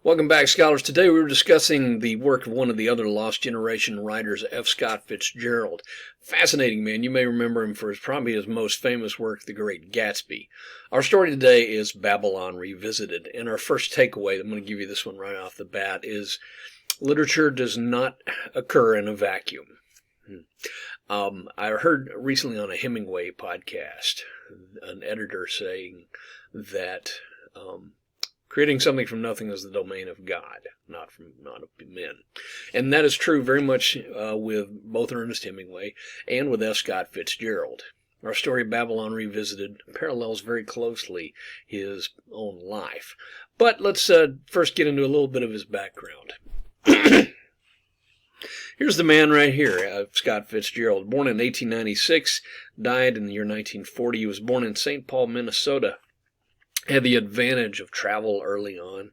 Welcome back, scholars. Today we were discussing the work of one of the other Lost Generation writers, F. Scott Fitzgerald. Fascinating man. You may remember him for probably his most famous work, The Great Gatsby. Our story today is Babylon Revisited, and our first takeaway, I'm going to give you this one right off the bat, is literature does not occur in a vacuum. I heard recently on a Hemingway podcast an editor saying that creating something from nothing is the domain of God, not of men. And that is true very much with both Ernest Hemingway and with F. Scott Fitzgerald. Our story, Babylon Revisited, parallels very closely his own life. But let's first get into a little bit of his background. Here's the man right here, Scott Fitzgerald. Born in 1896, died in the year 1940. He was born in St. Paul, Minnesota. Had the advantage of travel early on.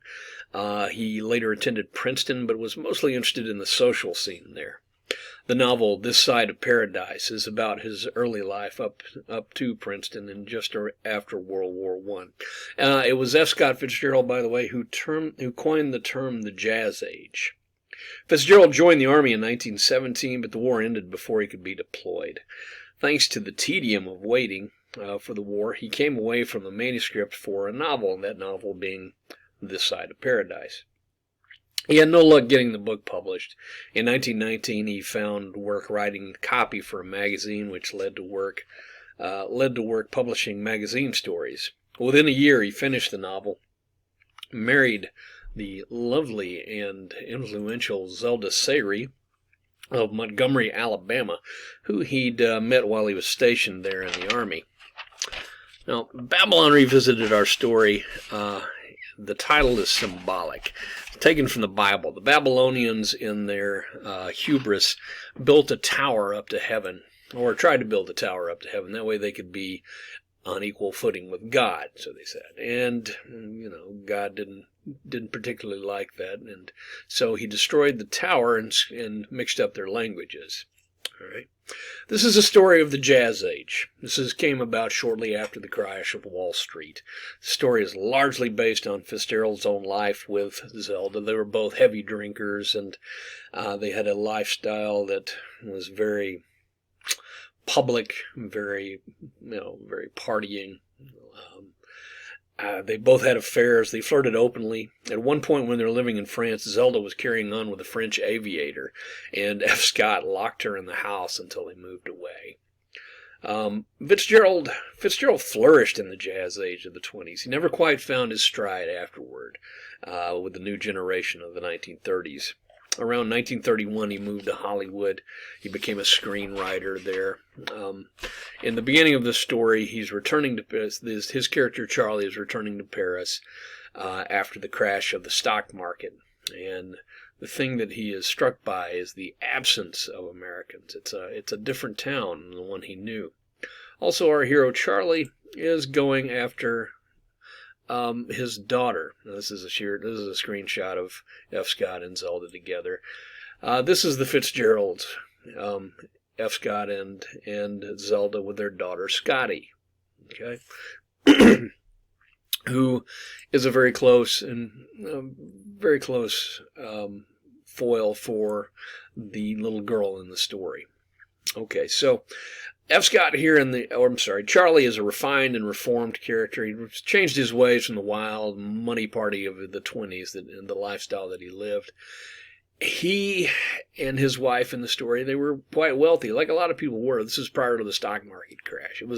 He later attended Princeton, but was mostly interested in the social scene there. The novel This Side of Paradise is about his early life up to Princeton and just after World War I. It was F. Scott Fitzgerald, by the way, who coined the term the Jazz Age. Fitzgerald joined the Army in 1917, but the war ended before he could be deployed. Thanks to the tedium of waiting for the war, he came away from the manuscript for a novel, and that novel being This Side of Paradise. He had no luck getting the book published. In 1919, he found work writing copy for a magazine, which led to work publishing magazine stories. Within a year, he finished the novel, married the lovely and influential Zelda Sayre of Montgomery, Alabama, who he'd met while he was stationed there in the Army. Now, Babylon Revisited, our story. The title is symbolic, taken from the Bible. The Babylonians, in their hubris, built a tower up to heaven, or tried to build a tower up to heaven. That way they could be on equal footing with God, so they said. And, God didn't particularly like that, and so he destroyed the tower and mixed up their languages. All right. This is a story of the Jazz Age. This came about shortly after the crash of Wall Street. The story is largely based on Fitzgerald's own life with Zelda. They were both heavy drinkers, and they had a lifestyle that was very public, very partying. They both had affairs. They flirted openly. At one point when they were living in France, Zelda was carrying on with a French aviator, and F. Scott locked her in the house until he moved away. Fitzgerald flourished in the Jazz Age of the 20s. He never quite found his stride afterward with the new generation of the 1930s. Around 1931, he moved to Hollywood. He became a screenwriter there. In the beginning of the story, he's returning to Paris. His character, Charlie, is returning to Paris after the crash of the stock market. And the thing that he is struck by is the absence of Americans. It's a different town than the one he knew. Also, our hero, Charlie, is going after his daughter. Now, this is a screenshot of F. Scott and Zelda together. This is the Fitzgeralds, F. Scott and Zelda with their daughter Scotty. Okay, who is a very close foil for the little girl in the story. Okay, so F. Scott here Charlie is a refined and reformed character. He changed his ways from the wild, money party of the 20s and the lifestyle that he lived. He and his wife in the story, they were quite wealthy, like a lot of people were. This is prior to the stock market crash. It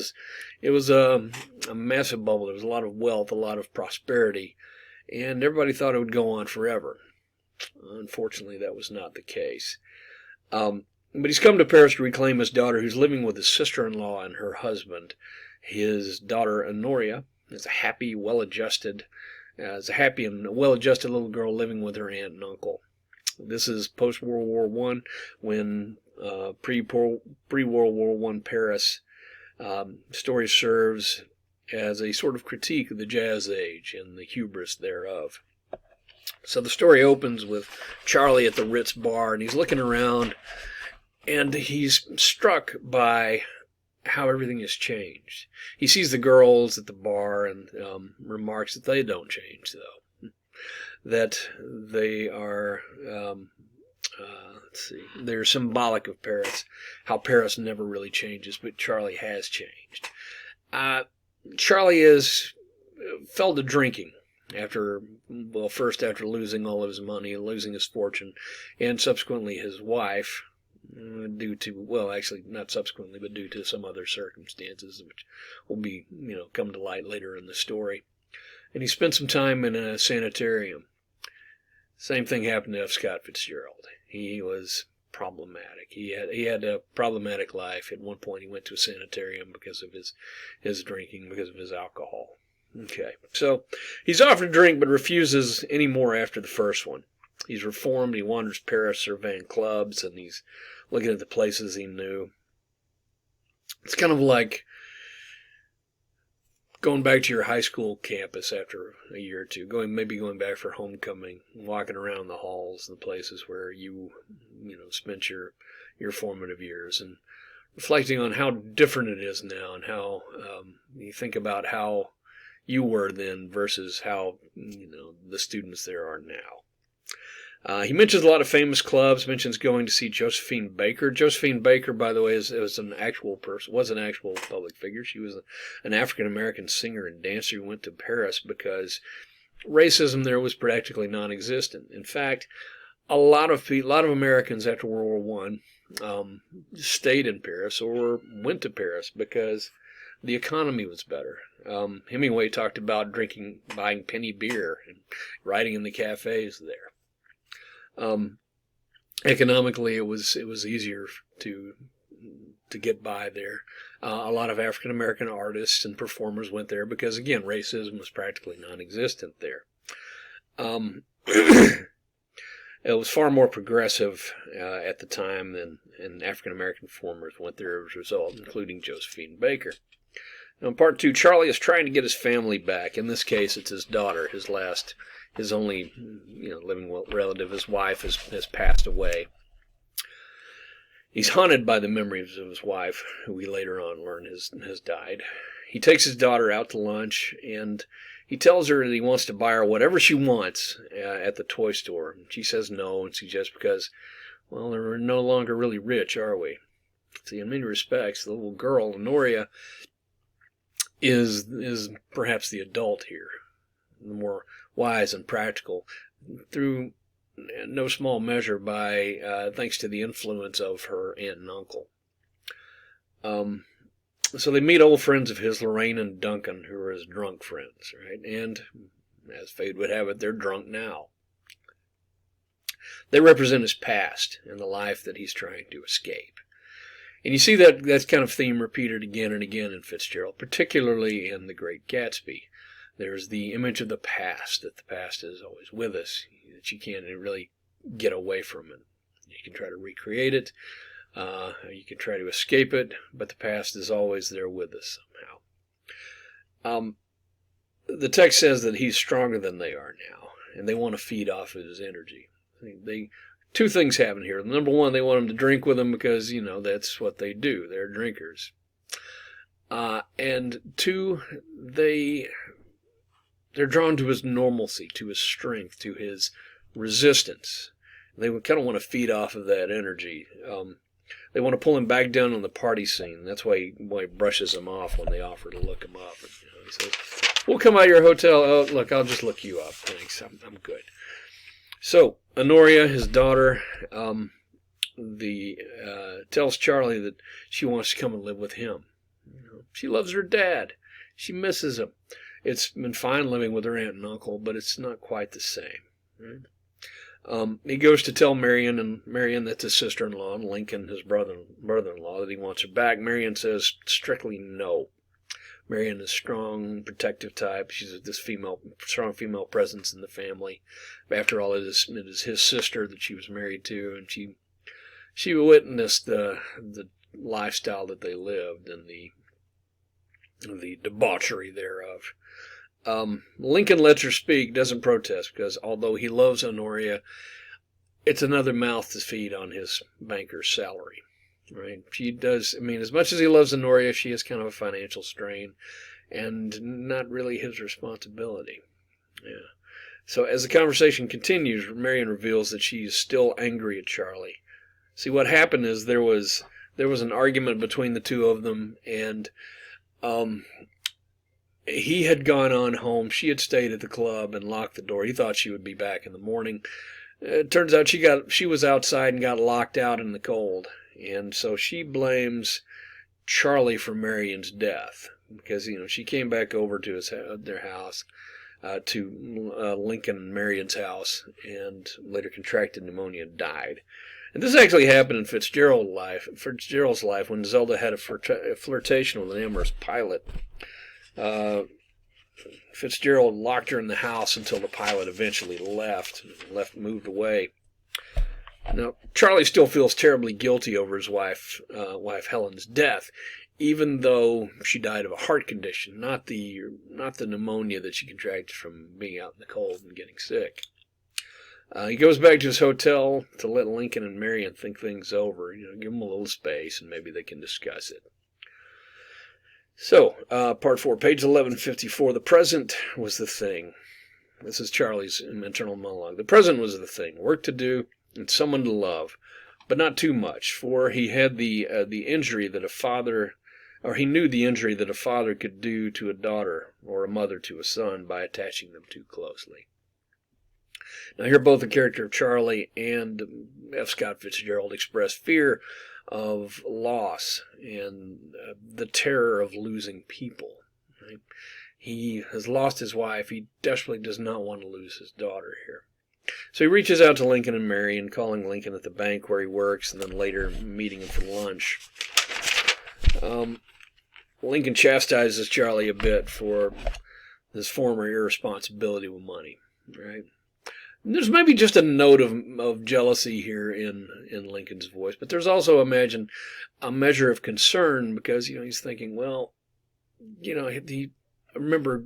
was a massive bubble. There was a lot of wealth, a lot of prosperity, and everybody thought it would go on forever. Unfortunately, that was not the case. But he's come to Paris to reclaim his daughter, who's living with his sister-in-law and her husband. His daughter, Honoria, is a happy and well-adjusted little girl living with her aunt and uncle. This is post-World War I, when pre-World War I Paris. Story serves as a sort of critique of the Jazz Age and the hubris thereof. So the story opens with Charlie at the Ritz bar, and he's looking around, and he's struck by how everything has changed. He sees the girls at the bar and remarks that they don't change, though. that they are, let's see, they're symbolic of Paris, how Paris never really changes, but Charlie has changed. Charlie fell to drinking first after losing all of his money, losing his fortune, and subsequently his wife, due to, actually not subsequently, but due to some other circumstances, which will be, come to light later in the story. And he spent some time in a sanitarium. Same thing happened to F. Scott Fitzgerald. He was problematic. He had a problematic life. At one point, he went to a sanitarium because of his drinking, because of his alcohol. Okay, so he's offered a drink, but refuses any more after the first one. He's reformed. He wanders Paris surveying clubs, and he's looking at the places he knew. It's kind of like going back to your high school campus after a year or two, going back for homecoming, walking around the halls, the places where you spent your formative years, and reflecting on how different it is now, and how you think about how you were then versus how the students there are now. He mentions a lot of famous clubs, mentions going to see Josephine Baker. Josephine Baker, by the way, was an actual public figure. She was an African-American singer and dancer who went to Paris because racism there was practically non-existent. In fact, a lot of Americans after World War I stayed in Paris or went to Paris because the economy was better. Hemingway talked about buying penny beer and riding in the cafes there. Economically, it was easier to get by there. A lot of African American artists and performers went there because, again, racism was practically non-existent there. It was far more progressive at the time and African American performers went there as a result, including Josephine Baker. Now, in part 2, Charlie is trying to get his family back. In this case, it's his daughter, his only living relative. His wife has passed away. He's haunted by the memories of his wife, who we later on learn has died. He takes his daughter out to lunch, and he tells her that he wants to buy her whatever she wants at the toy store. She says no, and suggests because, we're no longer really rich, are we? See, in many respects, the little girl, Honoria, is perhaps the adult here, the more wise and practical, through no small measure by thanks to the influence of her aunt and uncle. So they meet old friends of his, Lorraine and Duncan, who are his drunk friends, right? And as fate would have it, they're drunk now. They represent his past and the life that he's trying to escape. And you see that kind of theme repeated again and again in Fitzgerald, particularly in The Great Gatsby. There's the image of the past, that the past is always with us, that you can't really get away from it. You can try to recreate it, you can try to escape it, but the past is always there with us somehow. The text says that he's stronger than they are now, and they want to feed off of his energy. Two things happen here. Number one, they want him to drink with them because, that's what they do. They're drinkers. And two, they're drawn to his normalcy, to his strength, to his resistance. They kind of want to feed off of that energy. They want to pull him back down on the party scene. That's why he brushes them off when they offer to look him up. And, he says, "We'll come out of your hotel. Oh, look, I'll just look you up. Thanks. I'm good." So Honoria, his daughter, tells Charlie that she wants to come and live with him. She loves her dad. She misses him. It's been fine living with her aunt and uncle, but it's not quite the same. Right? He goes to tell Marion, that's his sister-in-law, and Lincoln, his brother-in-law, that he wants her back. Marion says strictly no. Marion is strong, protective type. She's this strong female presence in the family. After all, it is his sister that she was married to, and she witnessed the lifestyle that they lived and the debauchery thereof. Lincoln lets her speak, doesn't protest, because although he loves Honoria, it's another mouth to feed on his banker's salary. Right? She does, as much as he loves Honoria, she has kind of a financial strain and not really his responsibility. Yeah. So as the conversation continues, Marion reveals that she is still angry at Charlie. See, what happened is there was an argument between the two of them, and he had gone on home. She had stayed at the club and locked the door. He thought she would be back in the morning. It turns out she was outside and got locked out in the cold, and so she blames Charlie for Marion's death because she came back over to their house, to Lincoln and Marion's house, and later contracted pneumonia and died. And this actually happened in Fitzgerald's life when Zelda had a flirtation with an amorous pilot. Fitzgerald locked her in the house until the pilot eventually moved away. Now, Charlie still feels terribly guilty over his wife Helen's death, even though she died of a heart condition, not the pneumonia that she contracted from being out in the cold and getting sick. He goes back to his hotel to let Lincoln and Marion think things over, give them a little space, and maybe they can discuss it. So, part 4, page 1154, the present was the thing. This is Charlie's internal monologue. The present was the thing, work to do and someone to love, but not too much, for he had the injury that a father, or he knew the injury that a father could do to a daughter or a mother to a son by attaching them too closely. Now here both the character of Charlie and F. Scott Fitzgerald express fear of loss and the terror of losing people. Right? He has lost his wife. He desperately does not want to lose his daughter here. So he reaches out to Lincoln and Marion, calling Lincoln at the bank where he works, and then later meeting him for lunch. Lincoln chastises Charlie a bit for his former irresponsibility with money. Right? There's maybe just a note of jealousy here in Lincoln's voice, but there's also, imagine, a measure of concern because, he's thinking, well, I remember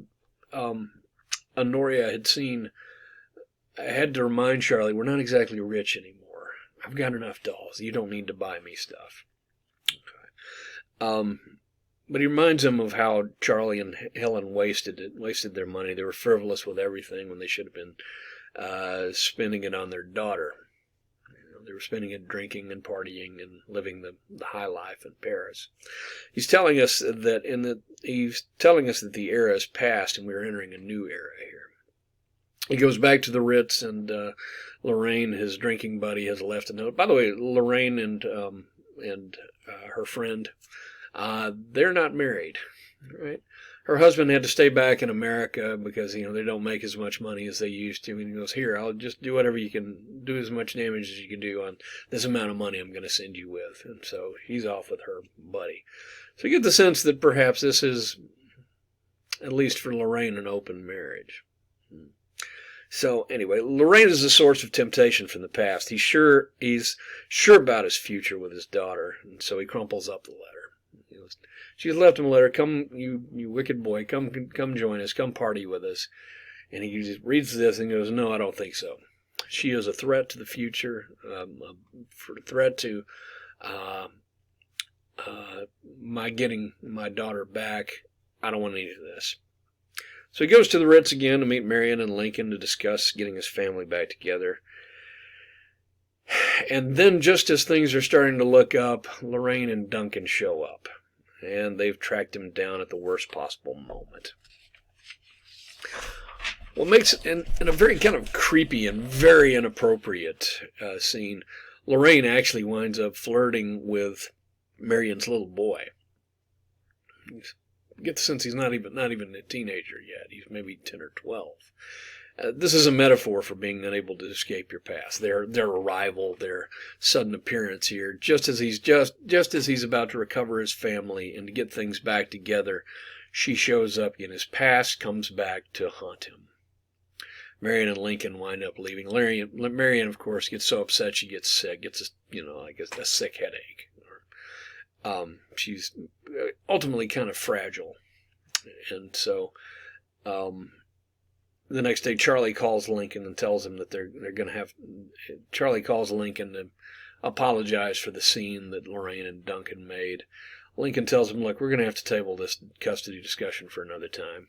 Honoria had to remind Charlie, we're not exactly rich anymore. I've got enough dolls. You don't need to buy me stuff. Okay. But he reminds him of how Charlie and Helen wasted their money. They were frivolous with everything when they should have been spending it on their daughter. They were spending it drinking and partying and living the high life in Paris. He's telling us that the era is past and we're entering a new era here. He goes back to the Ritz, and Lorraine, his drinking buddy, has left a note. By the way, Lorraine and her friend, they're not married, right? Her husband had to stay back in America because, they don't make as much money as they used to. And he goes, here, I'll just do whatever you can, do as much damage as you can do on this amount of money I'm going to send you with. And so he's off with her buddy. So you get the sense that perhaps this is, at least for Lorraine, an open marriage. So anyway, Lorraine is a source of temptation from the past. He's sure about his future with his daughter. And so he crumples up the letter. She's left him a letter. Come, you wicked boy, come join us. Come party with us. And he just reads this and goes, no, I don't think so. She is a threat to the future, a threat to my getting my daughter back. I don't want any of this. So he goes to the Ritz again to meet Marion and Lincoln to discuss getting his family back together. And then just as things are starting to look up, Lorraine and Duncan show up. And they've tracked him down at the worst possible moment. What makes, in a very kind of creepy and very inappropriate scene, Lorraine actually winds up flirting with Marion's little boy. You get the sense he's not even a teenager yet. He's maybe 10 or 12. This is a metaphor for being unable to escape your past. Their arrival, their sudden appearance here, just as he's about to recover his family and to get things back together, she shows up in his past, comes back to haunt him. Marion and Lincoln wind up leaving. Marion, of course, gets so upset she gets sick, gets a sick headache. She's ultimately kind of fragile, and so. The next day, Charlie calls Lincoln and tells him that they're going to have. Charlie calls Lincoln to apologize for the scene that Lorraine and Duncan made. Lincoln tells him, "Look, we're going to have to table this custody discussion for another time.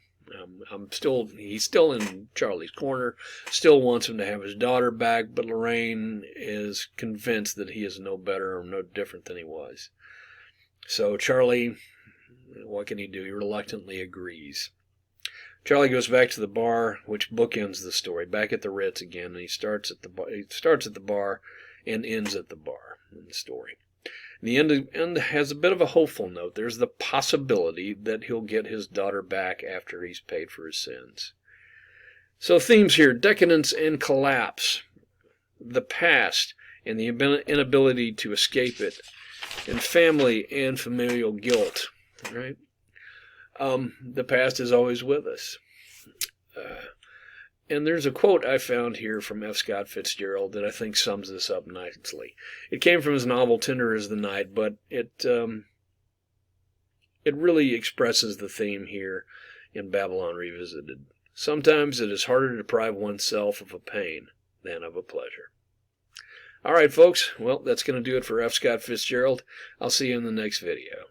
He's still in Charlie's corner, still wants him to have his daughter back, but Lorraine is convinced that he is no better or no different than he was. So Charlie, what can he do? He reluctantly agrees. Charlie goes back to the bar, which bookends the story, back at the Ritz again, and he starts at the bar and ends at the bar in the story. The end has a bit of a hopeful note. There's the possibility that he'll get his daughter back after he's paid for his sins. So themes here: decadence and collapse, the past and the inability to escape it, and family and familial guilt. Right? The past is always with us. And there's a quote I found here from F. Scott Fitzgerald that I think sums this up nicely. It came from his novel Tender as the Night, but it really expresses the theme here in Babylon Revisited. Sometimes it is harder to deprive oneself of a pain than of a pleasure. All right, folks. Well, that's going to do it for F. Scott Fitzgerald. I'll see you in the next video.